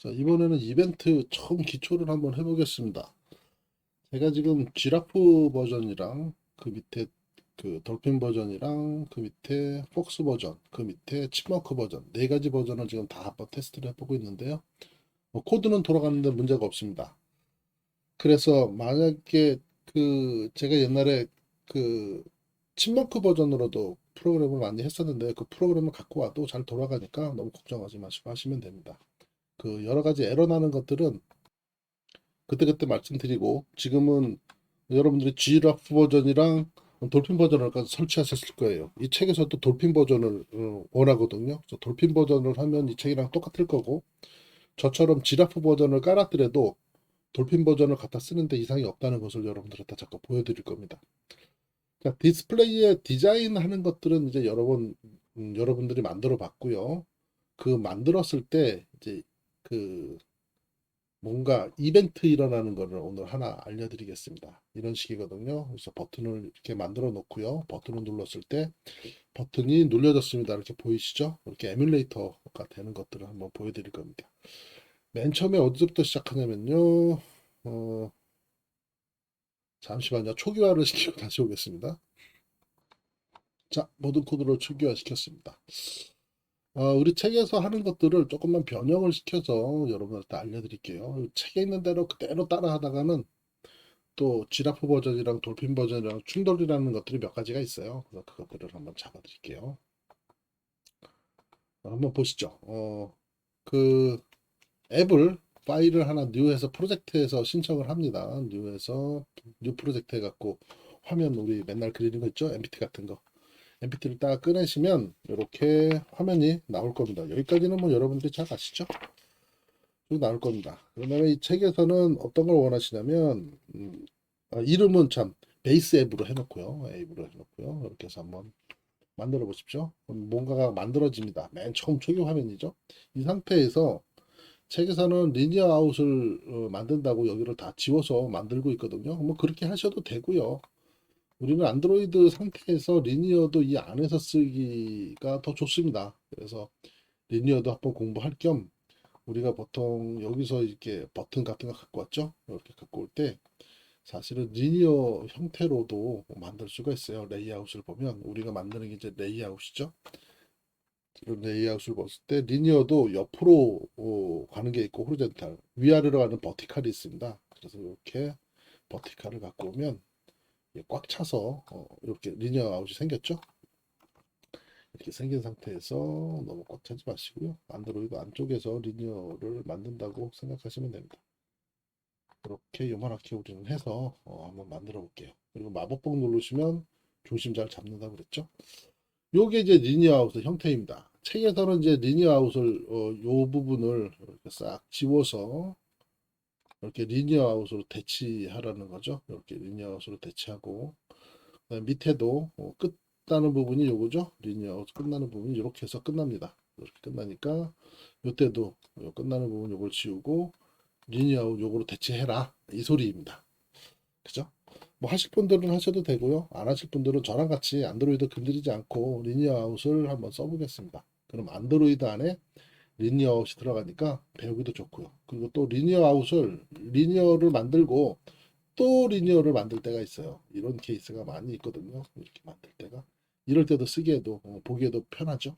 자, 이번에는 이벤트 처음 기초를 한번 해보겠습니다. 제가 지금 지라프 버전이랑 그 밑에 그 돌핀 버전이랑 그 밑에 폭스 버전, 그 밑에 칩머크 버전 네 가지 버전을 지금 다 한번 테스트를 해보고 있는데요. 코드는 돌아가는데 문제가 없습니다. 그래서 만약에 그 제가 옛날에 그 칩머크 버전으로도 프로그램을 많이 했었는데 그 프로그램을 갖고 와도 잘 돌아가니까 너무 걱정하지 마시고 하시면 됩니다. 그 여러 가지 에러 나는 것들은 그때그때 말씀드리고 지금은 여러분들이 G라프 버전이랑 돌핀 버전을 설치하셨을 거예요. 이 책에서도 돌핀 버전을 원하거든요. 그래서 돌핀 버전을 하면 이 책이랑 똑같을 거고 저처럼 G라프 버전을 깔았더라도 돌핀 버전을 갖다 쓰는데 이상이 없다는 것을 여러분들한테 자꾸 보여드릴 겁니다. 자, 디스플레이에 디자인하는 것들은 이제 여러분들이 만들어 봤고요. 그 만들었을 때 이제 그 뭔가 이벤트 일어나는 거를 오늘 하나 알려드리겠습니다. 이런 식이거든요. 그래서 버튼을 이렇게 만들어 놓고요. 버튼을 눌렀을 때 버튼이 눌려졌습니다. 이렇게 보이시죠? 이렇게 에뮬레이터가 되는 것들을 한번 보여드릴 겁니다. 맨 처음에 어디서부터 시작하냐면요. 어, 잠시만요. 초기화를 시키고 다시 오겠습니다. 자, 모든 코드로 초기화 시켰습니다. 우리 책에서 하는 것들을 조금만 변형을 시켜서 여러분한테 알려드릴게요. 책에 있는 대로 그대로 따라 하다가는 또 지라프 버전이랑 돌핀 버전이랑 충돌이라는 것들이 몇 가지가 있어요. 그래서 그것들을 한번 잡아드릴게요. 한번 보시죠. 그 앱을 파일을 하나 뉴에서 프로젝트에서 신청을 합니다. 뉴 프로젝트 해갖고 화면 우리 맨날 그리는 거 있죠? MPT 같은 거. MPT를 딱 꺼내시면 이렇게 화면이 나올 겁니다. 여기까지는 뭐 여러분들이 잘 아시죠? 쭉 나올 겁니다. 그러면 이 책에서는 어떤 걸 원하시냐면 이름은 참 베이스 앱으로 해놓고요. 이렇게 해서 한번 만들어 보십시오. 뭔가가 만들어집니다. 맨 처음 초기 화면이죠. 이 상태에서 책에서는 리니어 아웃을 만든다고 여기를 다 지워서 만들고 있거든요. 뭐 그렇게 하셔도 되고요. 우리는 안드로이드 상태에서 리니어도 이 안에서 쓰기가 더 좋습니다. 그래서 리니어도 한번 공부할 겸 우리가 보통 여기서 이렇게 버튼 같은 거 갖고 왔죠. 이렇게 갖고 올 때 사실은 리니어 형태로도 만들 수가 있어요. 레이아웃을 보면 우리가 만드는 게 이제 레이아웃이죠. 이런 레이아웃을 봤을 때 리니어도 옆으로 가는 게 있고 호리젠탈 위아래로 가는 버티칼이 있습니다. 그래서 이렇게 버티칼을 갖고 오면 꽉 차서 이렇게 리니어 아웃이 생겼죠. 이렇게 생긴 상태에서 너무 꽉 차지 마시고요. 안드로이드 안쪽에서 리니어를 만든다고 생각하시면 됩니다. 이렇게 요만하게 우리는 해서 한번 만들어 볼게요. 그리고 마법봉 누르시면 중심 잘 잡는다고 그랬죠. 요게 이제 리니어 아웃의 형태입니다. 책에서는 이제 리니어 아웃을 요 부분을 이렇게 싹 지워서 이렇게 리니어 아웃으로 대치하라는 거죠. 이렇게 리니어 아웃으로 대치하고 그다음에 밑에도 끝나는 부분이 요거죠. 리니어 아웃 끝나는 부분이 이렇게 해서 끝납니다. 이렇게 끝나니까 요때도 요 끝나는 부분 요걸 지우고 리니어 아웃 요거로 대체해라 이 소리입니다. 그죠? 뭐 하실 분들은 하셔도 되고요. 안 하실 분들은 저랑 같이 안드로이드 건드리지 않고 리니어 아웃을 한번 써보겠습니다. 그럼 안드로이드 안에 리니어 아웃이 들어가니까 배우기도 좋고요. 그리고 또 리니어를 만들고 또 리니어를 만들 때가 있어요. 이런 케이스가 많이 있거든요. 이렇게 만들 때가. 이럴 때도 쓰기에도 보기에도 편하죠.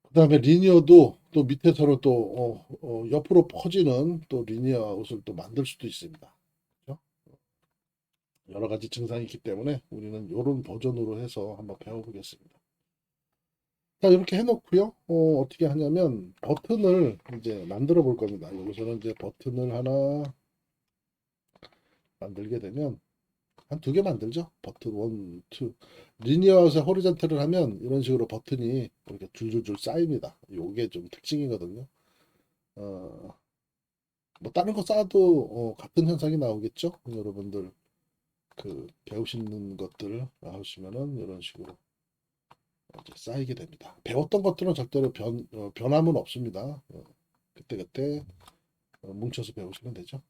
그 다음에 리니어도 또 밑에서는 또 옆으로 퍼지는 또 리니어 아웃을 또 만들 수도 있습니다. 그죠? 여러 가지 증상이 있기 때문에 우리는 이런 버전으로 해서 한번 배워보겠습니다. 자, 이렇게 해놓고요. 어떻게 하냐면 버튼을 이제 만들어 볼 겁니다. 여기서는 이제 버튼을 하나 만들게 되면 한 두 개 만들죠. 버튼 원, 투. 리니어에서 호리젠탈을 하면 이런 식으로 버튼이 이렇게 줄줄줄 쌓입니다. 요게 좀 특징이거든요. 어, 뭐 다른 거 쌓아도 같은 현상이 나오겠죠. 여러분들 그 배우시는 것들 하시면은 이런 식으로 이제 쌓이게 됩니다. 배웠던 것들은 절대로 변함은 없습니다. 그때그때 뭉쳐서 배우시면 되죠.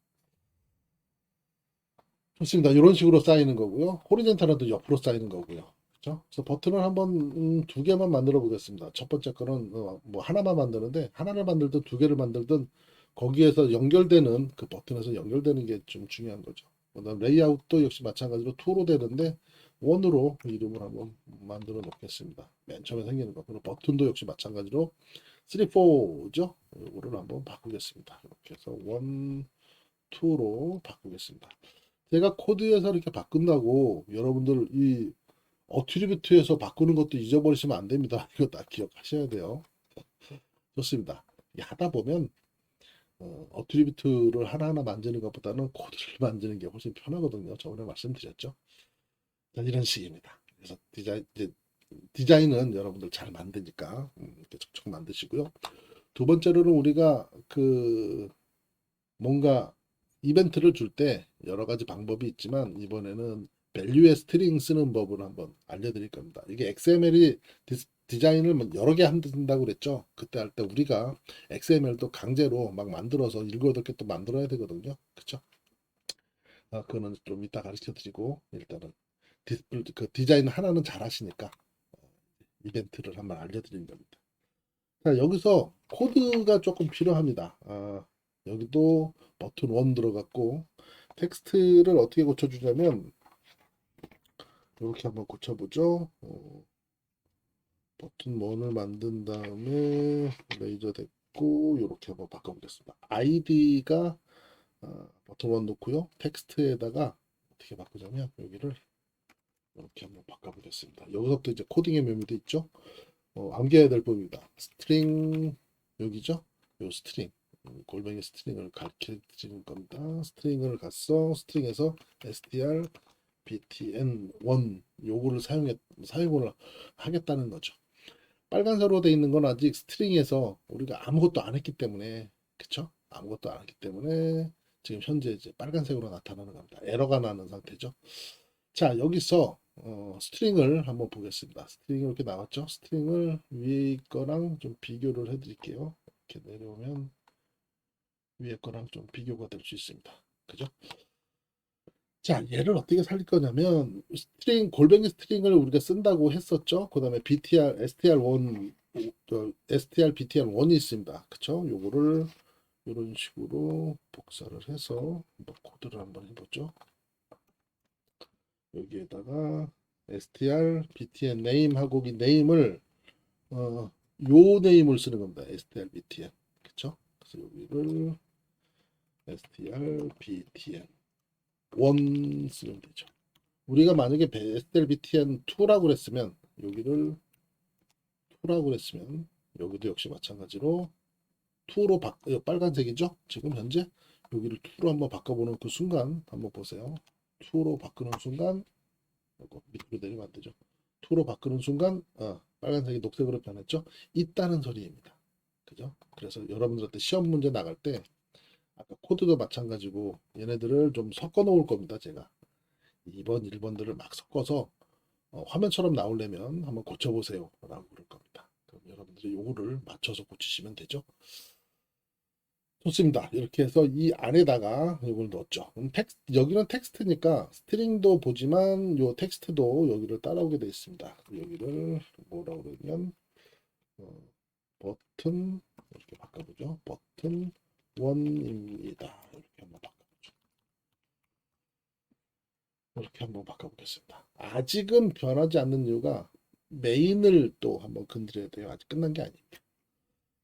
좋습니다. 이런 식으로 쌓이는 거고요. 호리젠탈은 또 옆으로 쌓이는 거고요. 그래서 버튼을 한번 두 개만 만들어 보겠습니다. 첫 번째 거는 뭐 하나만 만드는데 하나를 만들든 두 개를 만들든 거기에서 연결되는 그 버튼에서 연결되는 게 좀 중요한 거죠. 그다음 레이아웃도 역시 마찬가지로 2로 되는데 1으로 이름을 한번 만들어 놓겠습니다. 맨 처음에 생기는 거. 그리고 버튼도 역시 마찬가지로 3, 4죠. 이거를 한번 바꾸겠습니다. 이렇게 해서 1, 2로 바꾸겠습니다. 제가 코드에서 이렇게 바꾼다고 여러분들 이 어트리뷰트에서 바꾸는 것도 잊어버리시면 안 됩니다. 이거 다 기억하셔야 돼요. 좋습니다. 하다 보면 어트리뷰트를 하나하나 만드는 것보다는 코드를 만드는 게 훨씬 편하거든요. 저번에 말씀드렸죠. 이런 식입니다. 그래서 디자인은 여러분들 잘 만드니까 이렇게 척척 만드시고요. 두 번째로는 우리가 그 뭔가 이벤트를 줄 때 여러 가지 방법이 있지만 이번에는 밸류의 스트링 쓰는 법을 한번 알려드릴 겁니다. 이게 XML이 디자인을 여러 개 한다고 그랬죠. 그때 할 때 우리가 XML도 강제로 막 만들어서 7, 8개 또 만들어야 되거든요. 그쵸? 그거는 좀 이따 가르쳐 드리고 일단은 그 디자인 하나는 잘 하시니까 이벤트를 한번 알려드리는 겁니다. 자, 여기서 코드가 조금 필요합니다. 여기도 버튼 1 들어갔고 텍스트를 어떻게 고쳐주냐면 이렇게 한번 고쳐보죠. 버튼 1을 만든 다음에 레이저 됐고 이렇게 한번 바꿔보겠습니다. 아이디가 버튼 1 놓고요. 텍스트에다가 어떻게 바꾸자면 여기를 이렇게 한번 바꿔보겠습니다. 여기서부터 이제 코딩의 묘미도 있죠. 암기해야 될 법입니다. 스트링 여기죠? 요 스트링 골뱅이 스트링을 가르쳐 드리는 겁니다. 스트링을 갔어. 스트링에서 str btn1 요거를 사용을 하겠다는 거죠. 빨간색으로 되어 있는 건 아직 스트링에서 우리가 아무것도 안 했기 때문에 그쵸? 아무것도 안 했기 때문에 지금 현재 이제 빨간색으로 나타나는 겁니다. 에러가 나는 상태죠. 자, 여기서 스트링을 한번 보겠습니다. 스트링이 이렇게 나왔죠? 스트링을 위에 거랑 좀 비교를 해 드릴게요. 이렇게 내려오면 위에 거랑 좀 비교가 될 수 있습니다. 그죠? 자, 얘를 어떻게 살릴 거냐면 스트링 골뱅이 스트링을 우리가 쓴다고 했었죠. 그다음에 BTR str1 str btr1이 있습니다. 그쵸? 요거를 이런 식으로 복사를 해서 한번 코드를 한번 해보죠. 여기에다가 str btn name 하고 이 네임을 요 네임을 쓰는 겁니다. str btn 그쵸? 그래서 여기를 str btn 1 쓰면 되죠. 우리가 만약에 str btn 2라고 그랬으면 여기를 2라고 그랬으면 여기도 역시 마찬가지로 2로 빨간색이죠? 지금 현재 여기를 2로 한번 바꿔보는 그 순간 한번 보세요. 2로 바꾸는 순간 이거 밑으로 내리면 안 되죠. 2로 바꾸는 순간 빨간색이 녹색으로 변했죠. 있다는 소리입니다. 그죠? 그래서 여러분들한테 시험 문제 나갈 때 아까 코드도 마찬가지고 얘네들을 좀 섞어 놓을 겁니다. 제가 2번, 1번들을 막 섞어서 화면처럼 나오려면 한번 고쳐보세요 라고 그럴 겁니다. 그럼 여러분들이 요거를 맞춰서 고치시면 되죠. 좋습니다. 이렇게 해서 이 안에다가 이걸 넣었죠. 여기는 텍스트니까 스트링도 보지만 요 텍스트도 여기를 따라오게 되어 있습니다. 여기를 뭐라고 그러면 버튼 이렇게 바꿔보죠. 버튼 1입니다. 이렇게 한번 바꿔보죠. 이렇게 한번 바꿔보겠습니다. 아직은 변하지 않는 이유가 메인을 또 한번 건드려야 돼요. 아직 끝난 게 아닙니다.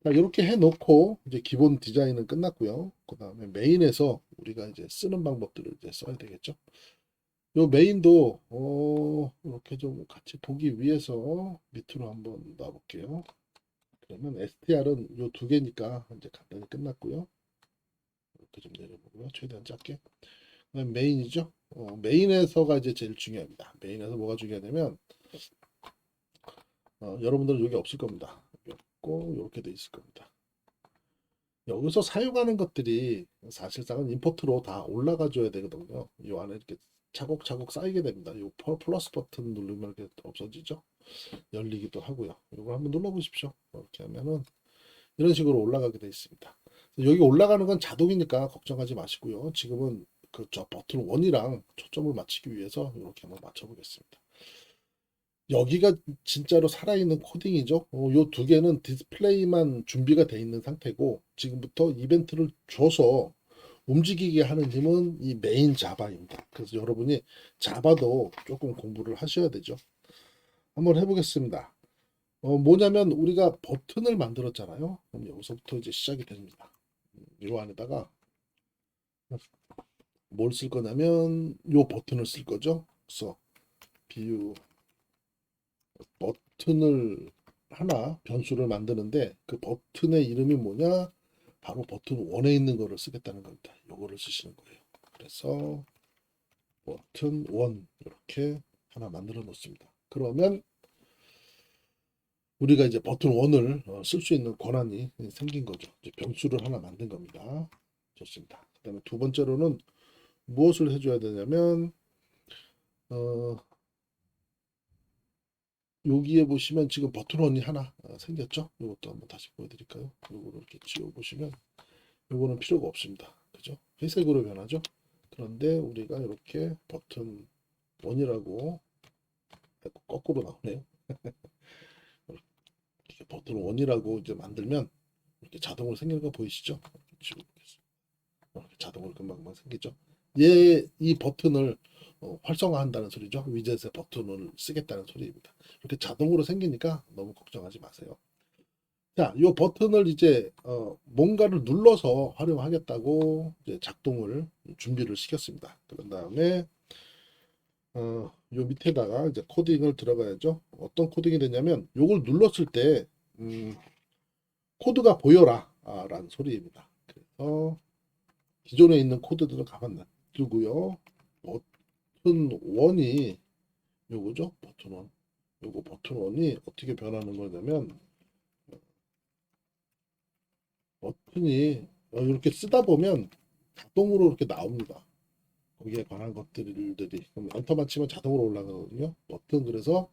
자, 이렇게 해놓고 이제 기본 디자인은 끝났고요. 그 다음에 메인에서 우리가 이제 쓰는 방법들을 이제 써야 되겠죠. 요 메인도 이렇게 좀 같이 보기 위해서 밑으로 한번 놔볼게요. 그러면 str은 요 두 개니까 이제 간단히 끝났고요. 이렇게 좀 내려보고요. 최대한 작게. 그다음 메인이죠. 메인에서가 이제 제일 중요합니다. 메인에서 뭐가 중요하냐면 여러분들은 여기 없을 겁니다. 여기 없고 이렇게 돼 있을 겁니다. 여기서 사용하는 것들이 사실상은 임포트로 다 올라가 줘야 되거든요. 이 안에 이렇게 차곡차곡 쌓이게 됩니다. 이 플러스 버튼 누르면 이렇게 없어지죠. 열리기도 하고요. 이걸 한번 눌러 보십시오. 이렇게 하면은 이런 식으로 올라가게 되어 있습니다. 여기 올라가는 건 자동이니까 걱정하지 마시고요. 지금은 그 저 버튼 1이랑 초점을 맞추기 위해서 이렇게 한번 맞춰 보겠습니다. 여기가 진짜로 살아있는 코딩이죠. 요 두 개는 디스플레이만 준비가 돼 있는 상태고 지금부터 이벤트를 줘서 움직이게 하는 힘은 이 메인 자바입니다. 그래서 여러분이 자바도 조금 공부를 하셔야 되죠. 한번 해보겠습니다. 뭐냐면 우리가 버튼을 만들었잖아요. 그럼 여기서부터 이제 시작이 됩니다. 요 안에다가 뭘 쓸 거냐면 요 버튼을 쓸 거죠. 그래서 비유 버튼을 하나 변수를 만드는데 그 버튼의 이름이 뭐냐? 바로 버튼 1에 있는 거를 쓰겠다는 겁니다. 요거를 쓰시는 거예요. 그래서 버튼 1 이렇게 하나 만들어 놓습니다. 그러면 우리가 이제 버튼 1을 쓸 수 있는 권한이 생긴 거죠. 이제 변수를 하나 만든 겁니다. 좋습니다. 그 다음에 두 번째로는 무엇을 해줘야 되냐면 어, 여기에 보시면 지금 버튼 1이 하나 생겼죠. 이것도 한번 다시 보여드릴까요? 이거를 이렇게 지워보시면 요거는 필요가 없습니다. 그죠? 회색으로 변하죠. 그런데 우리가 이렇게 버튼 1이라고 거꾸로 나오네요. 이렇게 버튼 1이라고 이제 만들면 이렇게 자동으로 생기는 거 보이시죠? 이렇게 지워보겠습니다. 이렇게 자동으로 금방금방 생기죠. 이 버튼을 활성화한다는 소리죠. 위젯의 버튼을 쓰겠다는 소리입니다. 이렇게 자동으로 생기니까 너무 걱정하지 마세요. 자, 이 버튼을 이제 뭔가를 눌러서 활용하겠다고 이제 작동을 준비를 시켰습니다. 그런 다음에 요 밑에다가 이제 코딩을 들어가야죠. 어떤 코딩이 되냐면 요걸 눌렀을 때 코드가 보여라 라는 소리입니다. 그래서 기존에 있는 코드들은 가만 놔두고요. 버튼 1이 요거죠. 버튼 1. 요거 버튼 1이 어떻게 변하는 거냐면 버튼이 이렇게 쓰다 보면 자동으로 이렇게 나옵니다. 거기에 관한 것들이 그럼 엔터만 치면 자동으로 올라가거든요. 버튼 그래서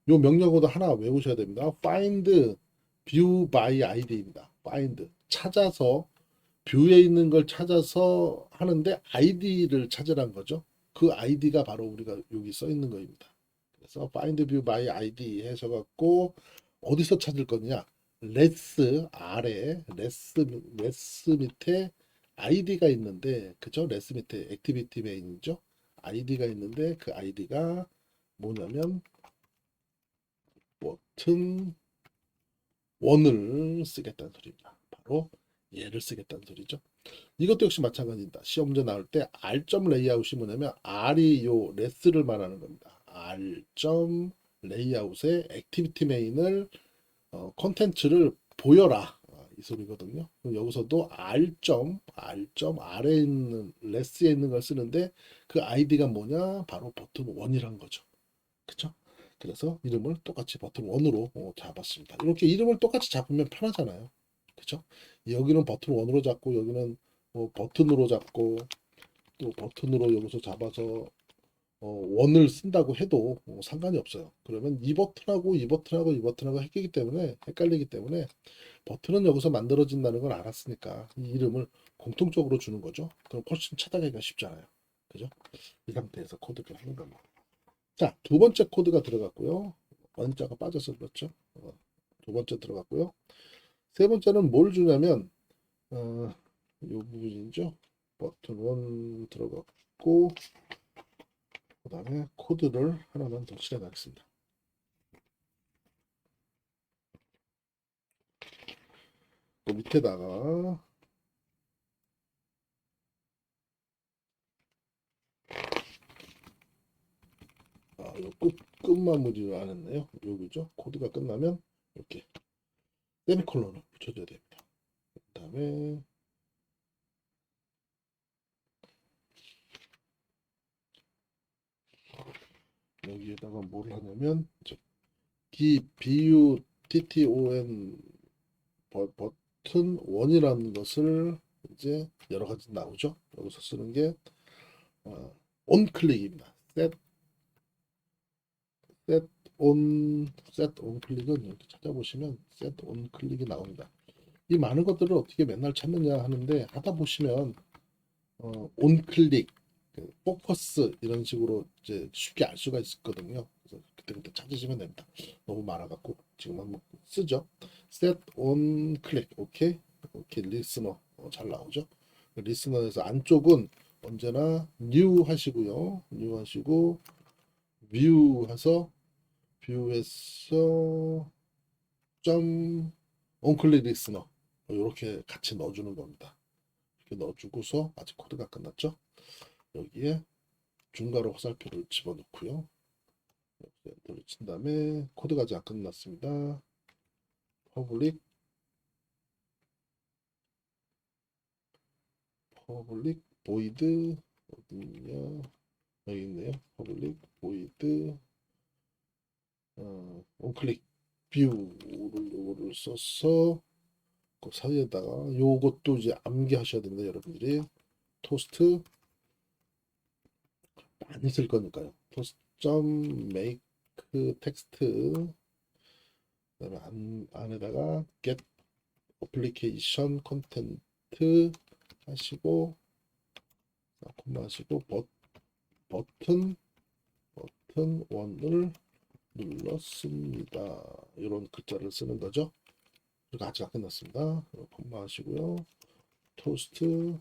요 명령어도 하나 외우셔야 됩니다. find view by id입니다. find 찾아서 뷰에 있는 걸 찾아서 하는데 아이디를 찾으란 거죠. 그 아이디가 바로 우리가 여기 써 있는 거입니다. 그래서 find view by id 해서 갖고 어디서 찾을 거냐? 레스 아래 레스 밑에 아이디가 있는데 그죠? 레스 밑에 액티비티 메인이죠. 아이디가 있는데 그 아이디가 뭐냐면 버튼 1을 쓰겠다는 소리입니다. 바로 얘를 쓰겠다는 소리죠. 이것도 역시 마찬가지입니다. 시험 문제 나올 때 R. 레이아웃이 뭐냐면 R이 요 레스를 말하는 겁니다. R. 레이아웃의 액티비티 메인을 컨텐츠를 보여라 이 소리거든요. 그럼 여기서도 R에 있는 레스에 있는 걸 쓰는데 그 아이디가 뭐냐? 바로 버튼 1이란 거죠. 그쵸? 그래서 이름을 똑같이 버튼 1으로 잡았습니다. 이렇게 이름을 똑같이 잡으면 편하잖아요. 그쵸? 여기는 버튼 1으로 잡고 여기는 버튼으로 잡고 또 버튼으로 여기서 잡아서 원을 쓴다고 해도 상관이 없어요. 그러면 이 버튼하고 이 버튼하고 이 버튼하고 헷갈리기 때문에 버튼은 여기서 만들어진다는 걸 알았으니까 이 이름을 공통적으로 주는 거죠. 그럼 훨씬 찾아가기가 쉽잖아요. 그죠? 이 상태에서 코드를 하는 겁니다. 자, 두 번째 코드가 들어갔고요. 원자가 빠져서 그렇죠. 두 번째 들어갔고요. 세 번째는 뭘 주냐면 이 부분이죠. 버튼 1 들어갔고 그 다음에 코드를 하나만 더 칠해나겠습니다. 그 밑에다가 요 끝마무리를 안 했네요. 여기죠. 코드가 끝나면 이렇게 세미콜론을 붙여줘야 됩니다. 그 다음에 여기에다가 뭘 하냐면 BUTTON 버튼 1이라는 것을 이제 여러 가지 나오죠. 여기서 쓰는 게 온클릭입니다. 셋온 클릭은 이렇게 찾아보시면 셋온 클릭이 나옵니다. 이 많은 것들을 어떻게 맨날 찾느냐 하는데 하다 보시면 온클릭, 포커스 이런 식으로 이제 쉽게 알 수가 있거든요. 그래서 그때그때 찾으시면 됩니다. 너무 많아갖고 지금 한번 쓰죠. set on click. 오케이. 오케이. 리스너. 잘 나오죠. 리스너에서 안쪽은 언제나 new 하시고요. new 하시고 view 해서 뷰에서 점 onClick 리스너 이렇게 같이 넣어주는 겁니다. 이렇게 넣어주고서 아직 코드가 끝났죠. 여기에 중괄호 화살표를 집어넣고요. 엔터를 친 다음에 코드가 아직 안 끝났습니다. 퍼블릭 보이드 어디냐 여기 있네요. 퍼블릭 보이드 onClick 뷰를 요거를 써서 그 사이에다가 요것도 이제 암기하셔야 됩니다. 여러분들이 토스트 많이 쓸 거니까요. 토스트 점 make 텍스트 그다음에 안에다가 get application content 하시고 콤마 하시고 버튼 1을 눌렀습니다. 이런 글자를 쓰는 거죠. 그리고 아직 안 끝났습니다. 콤마 하시고요. 토스트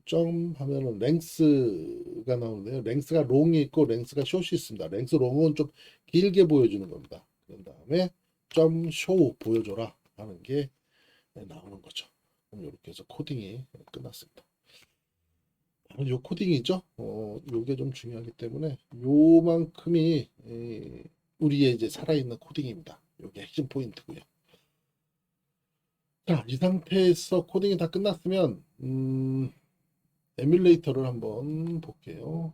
점 하면은 랭스가 나오는데요. 랭스가 롱이 있고 랭스가 숏이 있습니다. 랭스 롱은 좀 길게 보여주는 겁니다. 그런 다음에 점 쇼 보여줘라 하는 게 나오는 거죠. 그럼 이렇게 해서 코딩이 끝났습니다. 요 코딩이죠. 요게 좀 중요하기 때문에 요만큼이 우리의 이제 살아있는 코딩입니다. 요게 핵심 포인트고요. 자, 이 상태에서 코딩이 다 끝났으면 에뮬레이터를 한번 볼게요.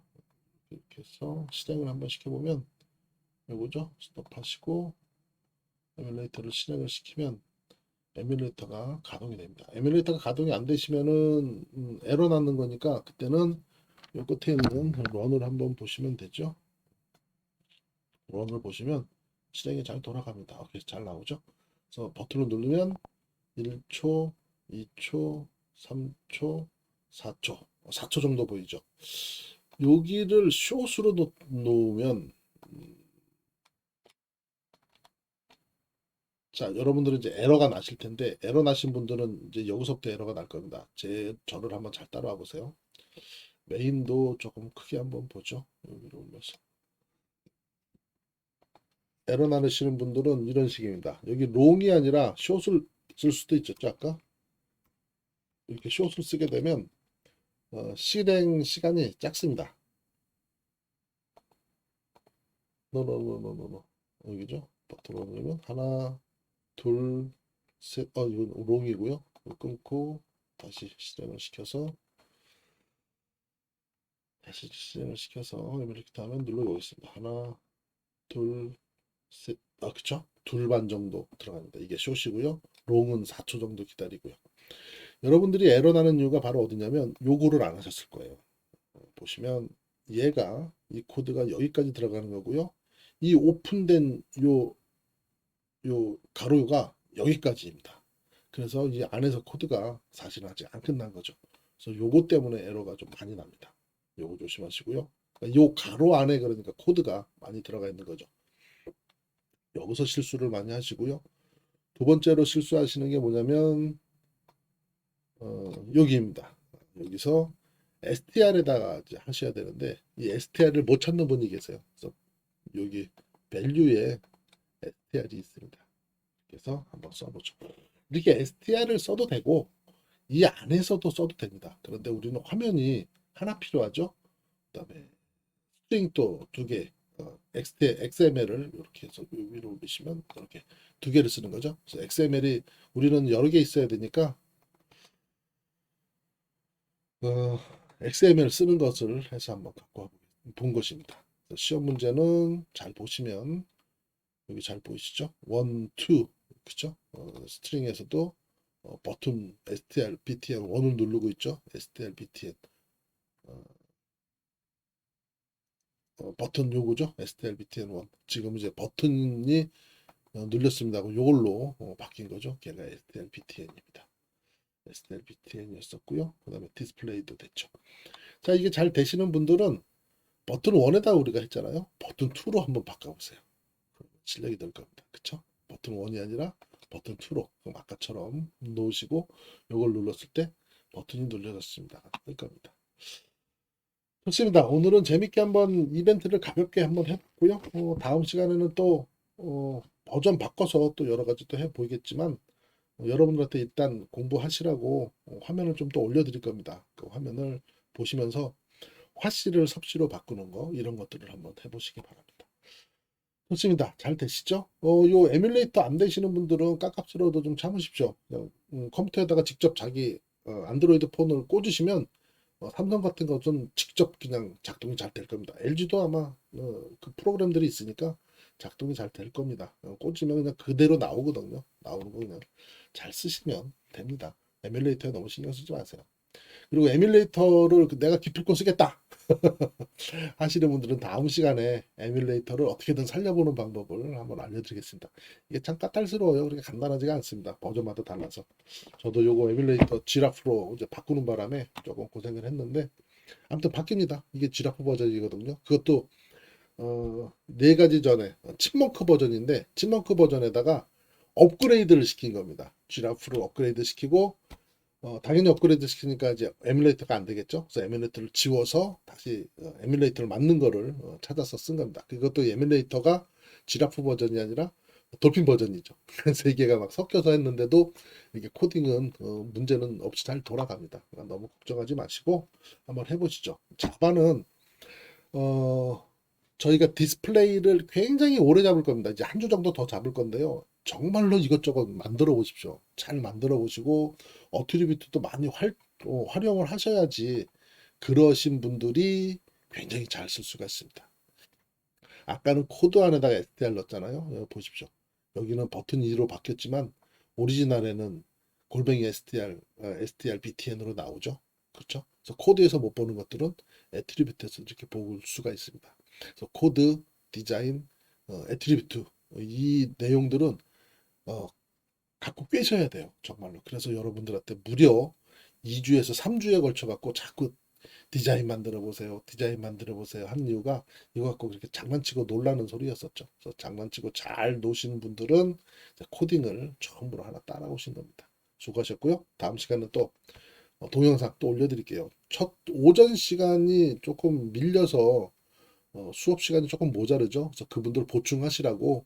이렇게 해서 실행을 한번 시켜보면 요거죠. 스톱하시고 에뮬레이터를 실행을 시키면 에뮬레이터가 가동이 됩니다. 에뮬레이터가 가동이 안 되시면은 에러 나는 거니까 그때는 요 끝에 있는 런을 한번 보시면 되죠. 런을 보시면 실행이 잘 돌아갑니다. 이렇게 잘 나오죠. 그래서 버튼을 누르면 1초, 2초, 3초, 4초, 4초 정도 보이죠. 여기를 숏으로 놓으면 자, 여러분들은 이제 에러가 나실 텐데 에러 나신 분들은 이제 여기서부터 에러가 날 겁니다. 저를 한번 잘 따라와 보세요. 메인도 조금 크게 한번 보죠. 여기로 올려서 에러 나시는 분들은 이런 식입니다. 여기 롱이 아니라 숏을 쓸 수도 있었죠. 아까 이렇게 숏을 쓰게 되면 실행 시간이 작습니다. 노노노노노노 여기죠. 버튼을 누르면 하나 둘 셋 이건 롱이고요. 끊고 다시 실행을 시켜서 이렇게 하면 눌러보고 있습니다. 하나 둘 셋 그쵸? 둘 반 정도 들어갑니다. 이게 숏이고요. 롱은 4초 정도 기다리고요. 여러분들이 에러 나는 이유가 바로 어디냐면 요거를 안 하셨을 거예요. 보시면 얘가 이 코드가 여기까지 들어가는 거고요. 이 오픈된 요 가로가 여기까지입니다. 그래서 이 안에서 코드가 사실 아직 안 끝난 거죠. 그래서 요거 때문에 에러가 좀 많이 납니다. 요거 조심하시고요. 요 가로 안에 그러니까 코드가 많이 들어가 있는 거죠. 여기서 실수를 많이 하시고요. 두 번째로 실수하시는 게 뭐냐면 여기입니다. 여기서 str에다가 이제 하셔야 되는데 이 str을 못 찾는 분이 계세요. 그래서 여기 value에 str이 있습니다. 그래서 한번 써보죠. 이렇게 str을 써도 되고 이 안에서도 써도 됩니다. 그런데 우리는 화면이 하나 필요하죠. 그다음에 스트링 또 두 개, XML을 이렇게 해서 위로 올리시면 이렇게 두 개를 쓰는 거죠. 그래서 XML이 우리는 여러 개 있어야 되니까 XML 쓰는 것을 해서 한번 갖고 본 것입니다. 시험 문제는 잘 보시면 여기 잘 보이시죠? 1, 2 그쵸? 스트링에서도 버튼 str, btn 1을 누르고 있죠? str, btn 버튼 요거죠? str, btn 1 지금 이제 버튼이 눌렸습니다. 요걸로 바뀐 거죠? 걔가 str, btn입니다. str, btn이었었고요. 그 다음에 디스플레이도 됐죠. 자, 이게 잘 되시는 분들은 버튼 1에다 우리가 했잖아요. 버튼 2로 한번 바꿔보세요. 실력이 될 겁니다. 그쵸? 버튼 1이 아니라 버튼 2로 그럼 아까처럼 놓으시고 이걸 눌렀을 때 버튼이 눌려졌습니다. 뜰 겁니다. 좋습니다. 오늘은 재밌게 한번 이벤트를 가볍게 한번 해봤고요. 다음 시간에는 또 버전 바꿔서 또 여러 가지 또 해보이겠지만 여러분들한테 일단 공부하시라고 화면을 좀 더 올려드릴 겁니다. 그 화면을 보시면서 화씨를 섭씨로 바꾸는 거 이런 것들을 한번 해보시기 바랍니다. 좋습니다. 잘 되시죠? 요 에뮬레이터 안 되시는 분들은 깝깝스러워도 좀 참으십시오. 그냥, 컴퓨터에다가 직접 자기 안드로이드 폰을 꽂으시면 삼성 같은 거 좀 직접 그냥 작동이 잘 될 겁니다. LG도 아마 그 프로그램들이 있으니까 작동이 잘 될 겁니다. 꽂으면 그냥 그대로 나오거든요. 나오는 거 그냥 잘 쓰시면 됩니다. 에뮬레이터에 너무 신경 쓰지 마세요. 그리고 에뮬레이터를 내가 기필코 쓰겠다 하시는 분들은 다음 시간에 에뮬레이터를 어떻게든 살려보는 방법을 한번 알려드리겠습니다. 이게 참 까탈스러워요. 그렇게 간단하지가 않습니다. 버전마다 달라서. 저도 요거 에뮬레이터 지라프로 이제 바꾸는 바람에 조금 고생을 했는데 아무튼 바뀝니다. 이게 지라프 버전이거든요. 그것도 네 가지 전에 칩먼크 버전인데 칩먼크 버전에다가 업그레이드를 시킨 겁니다. 지라프로 업그레이드 시키고 당연히 업그레이드 시키니까 이제 에뮬레이터가 안 되겠죠. 그래서 에뮬레이터를 지워서 다시 에뮬레이터를 맞는 거를 찾아서 쓴 겁니다. 그것도 에뮬레이터가 지라프 버전이 아니라 돌핀 버전이죠. 세 개가 막 섞여서 했는데도 이게 코딩은 문제는 없이 잘 돌아갑니다. 그러니까 너무 걱정하지 마시고 한번 해보시죠. 자바는 어, 저희가 디스플레이를 굉장히 오래 잡을 겁니다. 이제 한 주 정도 더 잡을 건데요. 정말로 이것저것 만들어 보십시오. 잘 만들어 보시고 어트리뷰트도 많이 활용을 하셔야지 그러신 분들이 굉장히 잘 쓸 수가 있습니다. 아까는 코드 안에다가 STR 넣었잖아요. 여기 보십시오. 여기는 버튼 2로 바뀌었지만 오리지널에는 골뱅이 STR BTN으로 나오죠. 그렇죠? 그래서 코드에서 못 보는 것들은 애트리뷰트에서 이렇게 볼 수가 있습니다. 그래서 코드, 디자인, 애트리뷰트 이 내용들은 어, 갖고 꿰셔야 돼요. 정말로. 그래서 여러분들한테 무려 2주에서 3주에 걸쳐 갖고 자꾸 디자인 만들어 보세요. 디자인 만들어 보세요. 한 이유가 이거 갖고 그렇게 장난치고 놀라는 소리였었죠. 그래서 장난치고 잘 노시는 분들은 코딩을 처음으로 하나 따라오신 겁니다. 수고하셨고요. 다음 시간은 또 동영상 또 올려드릴게요. 첫 오전 시간이 조금 밀려서 수업 시간이 조금 모자르죠. 그래서 그분들 보충하시라고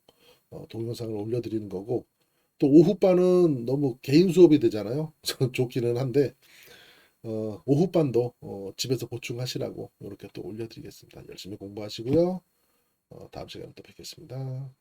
동영상을 올려드리는 거고 또 오후반은 너무 개인 수업이 되잖아요. 좋기는 한데 오후반도 집에서 보충하시라고 이렇게 또 올려드리겠습니다. 열심히 공부하시고요. 다음 시간에 또 뵙겠습니다.